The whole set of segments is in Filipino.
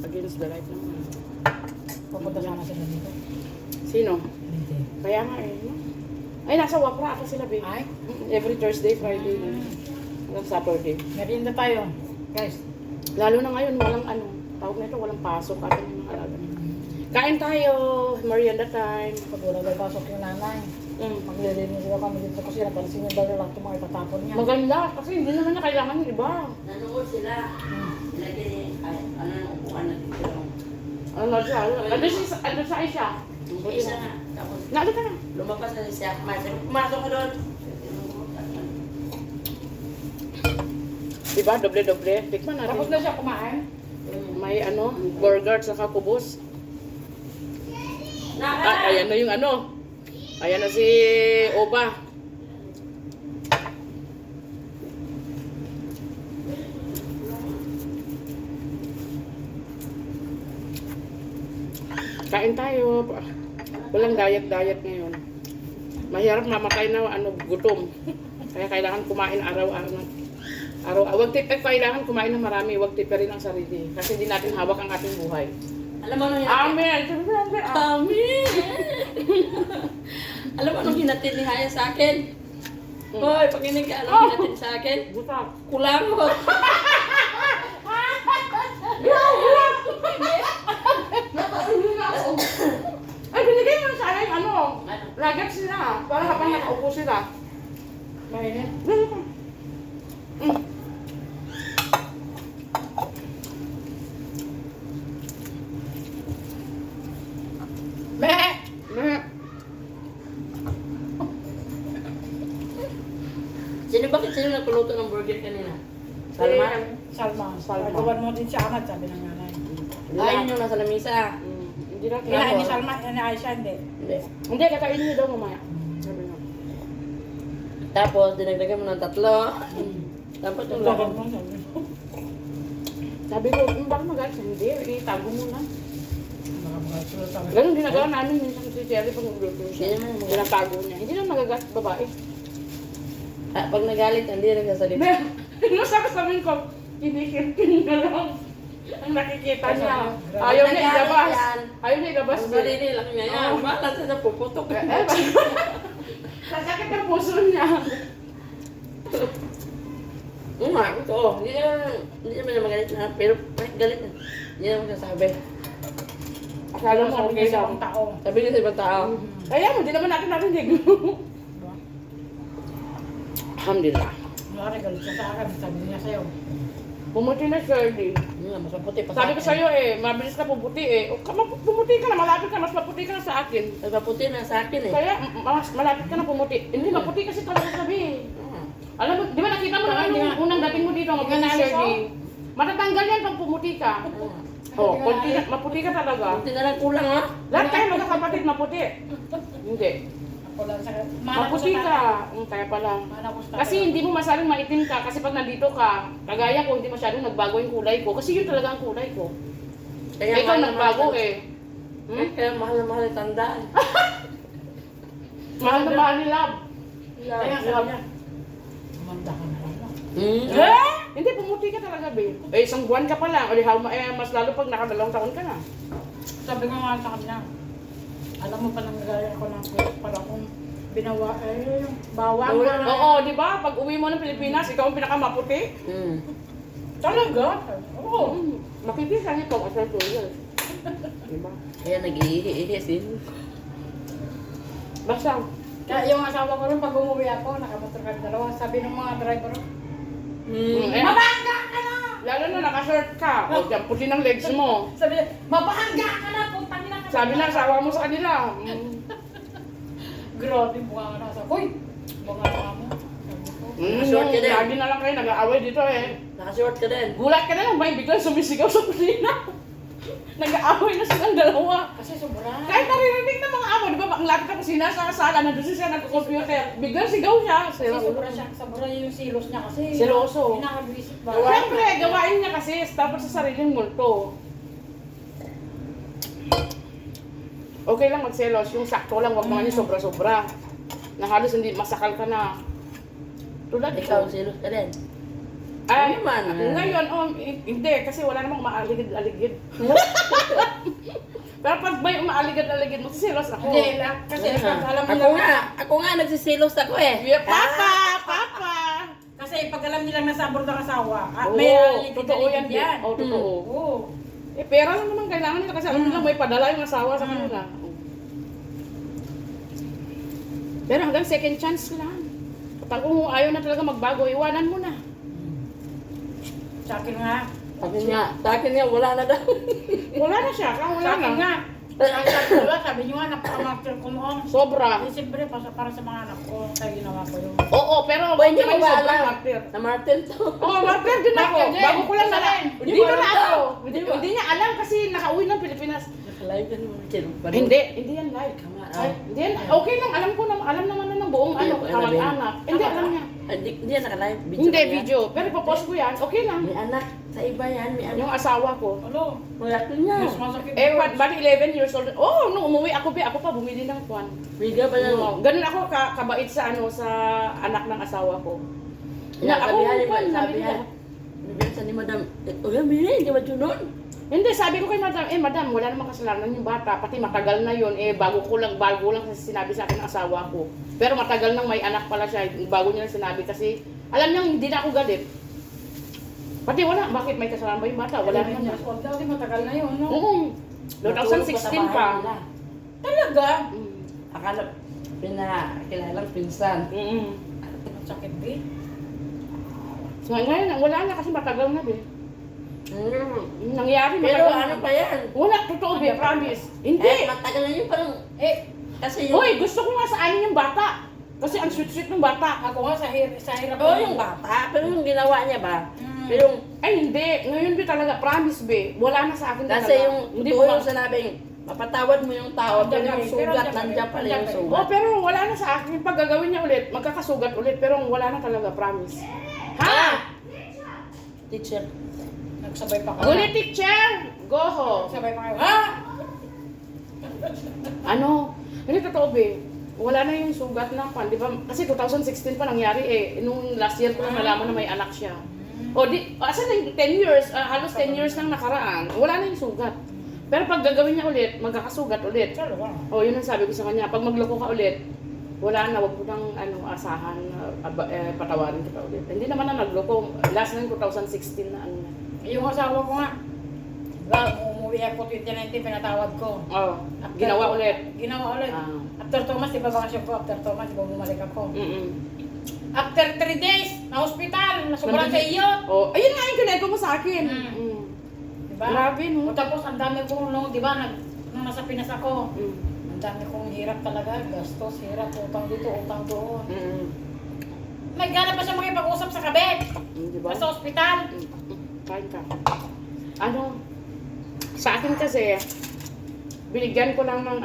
Against the light naman. Pupunta sana sila dito. Sino? Dito. Kaya nga eh. No? Ay, nasa Wapra ata sila, babe. Ay, Every Thursday, Friday, hanggang Saturday. merienda tayo. Guys, Lalo na ngayon, walang ano, tawag na ito, walang pasok at yung mga alaga. Kain tayo, merienda time. pag wala may pasok yung nanay. Maglilinis sila kami dito sa kusina. Pansin yung dala lang itong mga itatapon niya. Maganda, kasi hindi naman na kailangan yung iba. Nanood sila. Lagi ay ano nang upuan na dito. Ano siya? Ano sa Aisha? Isa nga. Tapos Nalo ka na. lumabas na siya. Pumasok ka doon. Diba? Doble-doble. Tikman natin. Tapos na siya kumain. May ano, burger at saka kubos. Ah, ayan na yung ano. Ayan na si Oba. Kain tayo. Walang diet-diet ngayon. Mahirap mamatay na ano, gutom. Kaya kailangan kumain araw-araw. Wag kailangan kumain ng marami, wag tipirin ang sarili. Kasi hindi natin hawak ang ating buhay. Alam mo nung Amen! Amen! Alam mo nung hinatid ni Haya sa akin? Hoy, pakinig ka, anong hinatid sa akin? Butak. Kulang mo. Ay, binigay mo sa akin, ano, lagat sila. Para habang nakaupo sila. Mainit. Meh! Meh. Sino nagpuluto ng burger kanina? Salma? Salma. Salma. Gawan mo din si Ahmad, sabi ng nanay. Ayun yung nasa lamisa. Hindi na Kinain ni Salma, ni Aisha, hindi. Hindi. Hindi, kakainin niyo daw mamaya. Sabi niya. Tapos, dinagdagan mo ng 3. Tapos yung Gawan lahat. mo, sabi. Sabi ko, bakit magalit? Hindi, itago mo na. Nakabagay sila sabi. Ganun ginagawa namin minsan si Cherry pag nagluto siya. Hindi naman magalit. Tinatago niya. Hindi na magagat babae. Ah, pag nagalit, hindi rin nagsasalita. Hindi, sabi ko, kinikintin na lang. Ang nakikita niya. Ayaw niya ilabas. Ayaw niya ilabas. Ang sarili lang niya yan. Bakit siya napuputok? Sasakit ang puso niya. Ito. Hindi naman na magalit na. Pero kahit galit na. Hindi naman sasabi. Akala mo Sabi okay niya sa lang. ibang tao. Sabi niya sa ibang tao. Kaya mo, di naman natin narinig. Alhamdulillah. Kunwari, galit siya sa akin. Sabi niya sa'yo. Pumuti na, Shirley. Mas maputi pa Sabi ko sa'yo eh, mabilis ka pumuti eh. O, pumuti ka na, malapit ka, mas maputi ka na sa akin. Mas maputi na sa akin eh. Kaya, mas malapit ka na pumuti. Hindi, maputi kasi talaga sabi eh. Alam mo, di ba nakita mo naman yung unang dating mo dito, maputi si Shirley. Matatanggal yan pag pumuti ka. Oh, maputi ka talaga. Maputi na lang kulang ha. Lahat kayo magkakapatid, maputi. Hindi. Ako lang sa... Maputi ka. Kaya pala. Kasi hindi mo masyadong maitim ka kasi pag nandito ka, kagaya ko, hindi masyadong nagbago yung kulay ko. Kasi yun talaga ang kulay ko. Ikaw mahal na nagbago mahal- eh. Kaya mahal na mahal yung tandaan. Mahal na mahal ni Love. Kaya sabi niya, umanda ka na lang. Eh? Hindi, pumuti ka talaga, babe. Eh, isang buwan ka pa lang. O di, mas lalo pag nakadalawang taon ka na. Sabi ko nga sa kanya, alam mo pa nang nagaya ako ng kulit para kung binawa, bawang Wala na. Oo, di ba? Pag uwi mo ng Pilipinas, ikaw ang pinakamaputi. Talaga? Oo. Makikita niyo ito as a 2 years. Diba? Kaya nag-iihi din. Basta, Kaya yung asawa ko rin, pag umuwi ako, nakamotor kami dalawa, sabi ng mga driver, mabangga ka na! Lalo na naka-short ka. O, dyan, puti ng legs mo. sabi niya, mabangga ka na, putang ina ka. Sabi na, asawa mo sa kanila. Grabe, bunga ka na. Sabi, uy, bunga ka mo. Short ka din. Lagi na lang kayo nag-aaway dito eh. Naka-short ka din. Gulat ka na lang, may biglang sumisigaw sa kusina. Nag-aaway na silang dalawa. Kasi sobra. Kahit naririnig ng mga amo, di ba? Ang lapit ng kusina sa sala, nandun siya nag-computer. Biglang sigaw siya. Kasi sobra siya, sobra yung silos niya kasi. Seloso. Nakabisip ba? Siyempre, gawain niya kasi dapat sa sariling multo. Okay lang magselos, yung sakto lang, wag naman yung sobra-sobra. Na halos hindi masakal ka na. Tulad Ikaw, ikaw. silos ka din. Ay, Ano naman? ngayon, hindi, kasi wala namang umaaligid-aligid. Pero pag may umaaligid-aligid, masisilos ako. Hindi lang. Kasi pag alam mo Ako nga nagsisilos ako eh. Yeah, Papa! Kasi pag alam nilang nasa abroad ang asawa, Oo, may aligid totoo yan. yan. Oo, totoo. Oo. Eh, pera lang naman kailangan nila kasi alam nila may padala yung asawa sa kanila. Pero hanggang second chance lang. Kapag kung ayaw na talaga magbago, iwanan mo na. Sa akin nga. Sa akin nga, wala na daw. Wala na siya, kung wala Sa akin na. nga. Ang sabi ko, sabi niyo nga, napakamartir ko noon. Sobra. Eh, siyempre, para sa mga anak ko, kaya ginawa ko yung... Oo, pero Hindi naman mo ba sobrang alam? martir. Na Martin to. Oo, martir din ako. Martir din. Bago ko lang Isa nala. rin. Hindi ko na ako. Hindi ba? Hindi niya alam kasi nakauwi ng Pilipinas. Nakalive ka naman, Chen. Hindi yan live. Ay, Hindi yan, okay lang, alam naman na ng buong Ay, ano, wala kamag-anak. Hindi, alam niya. Hindi yan nakalive. Hindi, lang yan. video. Pero ipopost ko yan, okay lang. May anak. Sa iba yan, may anak. Yung asawa ko. Ano? Wala ko niya. Mas masakit Eh, yun. bali 11 years old. Oh, nung umuwi ako pa bumili ng kwan. Biga pa yan. Ganun ako kabait sa sa anak ng asawa ko. Na, ako, sabihan ni kwan, sabi sabihan. nila. Sabihan ni Madam, Miri, hindi ba yun? Hindi, sabi ko kay madam, madam, wala namang kasalanan yung bata. Pati matagal na yun, bago lang kasi sinabi sa akin ng asawa ko. Pero matagal nang may anak pala siya, bago niya lang sinabi kasi alam niya hindi na ako galit. Pati wala, bakit may kasalanan ba yung bata? Wala naman niya. Old daw, di matagal na yun, no? Oo. 2016 pa. Talaga? Akala, pinakilalang pinsan. Sakit, eh. So ngayon, wala na kasi matagal na be. Nangyari Pero matagal ano na. pa yan? Wala, totoo be, promise. Hindi. Matagal na yun parang, kasi yung... Hoy, gusto ko nga sa anin yung bata. Kasi ang sweet-sweet ng bata. Ako nga sa hirap. Oo, yung bata, pero yung ginawa niya ba? Pero yung, Ay, hindi. Ngayon be talaga, promise be. Wala na sa akin talaga. kasi yung, hindi totoo ko yung sinabing, mapatawad mo yung tao, pero yung sugat, nandiyan pala yung Oh, sugat. pero wala na sa akin. Pag gagawin niya ulit, magkakasugat ulit. Pero wala na talaga, promise. Ha? Teacher. Nagsabay pa ka. Guli teacher! Goho! Nagsabay pa kayo. Ha? Ano? Hindi totoo be. Wala na yung sugat na pan, di ba? Kasi 2016 pa nangyari nung last year ko na nalaman na may anak siya. O di, asan na yung 10 years, halos 10 years nang nakaraan, wala na yung sugat. Pero pag gagawin niya ulit, magkakasugat ulit. Talaga. O yun ang sabi ko sa kanya, pag magloko ka ulit, wala na, wag mo nang asahan, patawarin kita ulit. Hindi naman na nagloko, last na yung 2016 na ano na. Yung asawa ko nga. Umuwi ako 2019, pinatawad ko. Oh, ginawa ulit. Ginawa ulit. Ah. After 2 months, di ba bakasyon ko? After 2 months, di ba bumalik ako? After 3 days, na hospital, nasuburan sa iyo. Oh, ayun nga yung kinento mo sa akin. Diba? Grabe, no? O tapos, ang dami kong, di ba, nung nasa Pinas ako, Mm. ang dami kong hirap talaga, gastos, hirap, utang dito, utang doon. May gana pa siya makipag-usap sa kabit. Diba? Nasa hospital. Kain ka. Ano, sa akin kasi, binigyan ko lang ng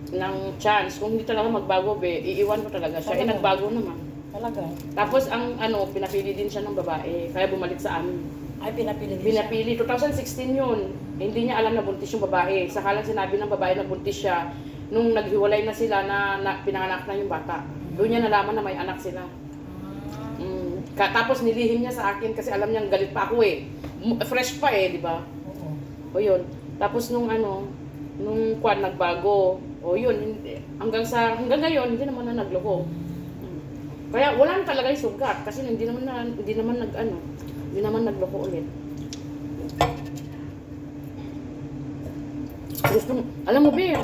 ng chance. Kung hindi talaga magbago, be, iiwan ko talaga siya. Talaga? Nagbago naman. Talaga. Tapos ang pinapili din siya ng babae, kaya bumalik sa amin. Ay, pinapili din siya. Pinapili, 2016 yun. Hindi niya alam na buntis yung babae. Saka lang sinabi ng babae na buntis siya. Nung naghiwalay na sila na pinanganak na yung bata. Doon niya nalaman na may anak sila. Tapos nilihim niya sa akin kasi alam niyang galit pa ako fresh pa di ba? Oo. O yun. Tapos nung kwan nagbago. O yun, hanggang ngayon hindi naman na nagloko. Kaya wala na talaga yung sugat kasi hindi naman nagloko ulit. Alam mo ba,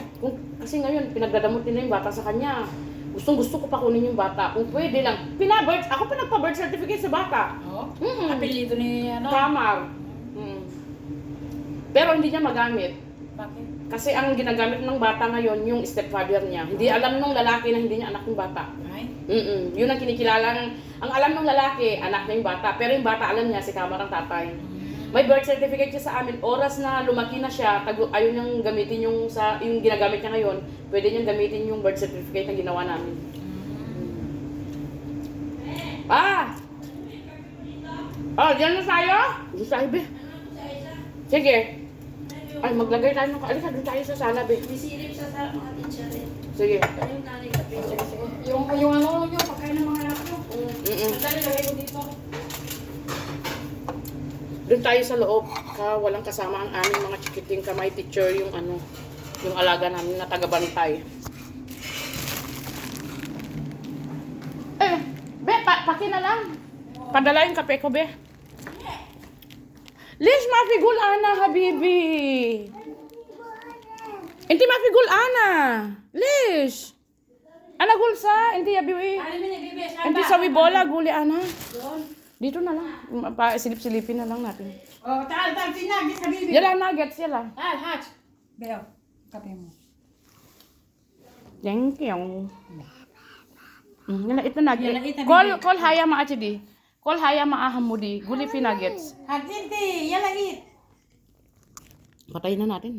kasi ngayon pinagdadamot nila yung bata sa kanya. Gusto ko pa kunin yung bata. Kung pwede lang. Ako pa nagpa-birth certificate sa bata. Oo? Apelido ni Kamar. Pero hindi niya magamit. Bakit? Kasi ang ginagamit ng bata ngayon, yung stepfather niya. Hindi alam nung lalaki na hindi niya anak yung bata. Ay? Yun ang kinikilala. Ang alam ng lalaki, anak niya yung bata. Pero yung bata alam niya, si Kamar ang tatay. May birth certificate siya sa amin. Oras na lumaki na siya, ayaw niyang gamitin yung ginagamit niya ngayon, pwede niyang gamitin yung birth certificate na ginawa namin. Diyan na tayo? Diyan tayo, be. Sige. Ay, maglagay tayo ng... Alika, doon tayo sa sala, be. Misilip siya sa mga teacher eh. Sige. Yung nanay sa Sige, sige. Yung pagkain ng mga anak ko. Sandali, lagay ko dito. Doon tayo sa loob. Walang kasama ang aming mga chikiting kamay teacher, yung ano, yung alaga namin na taga-bantay. Be, paki na lang. Padala yung kape ko, be. Lish, mafigul ana, habibi. Inti mafigul ana. Lish. Ana gulsa, inti yabiwi. Inti sawi bola, guli ana. Dito na lang. Silip-silipin na lang natin. Oh, tal, sinagis sa bibi. Yan lang nuggets, yan lang. Hatch. Beo, kape mo. Thank you. Yan ito nuggets. Yan, ito, Call haya ma di. Call haya ma ahamudi. Guli fi nuggets. Hat, inti, yala it. Patayin na natin.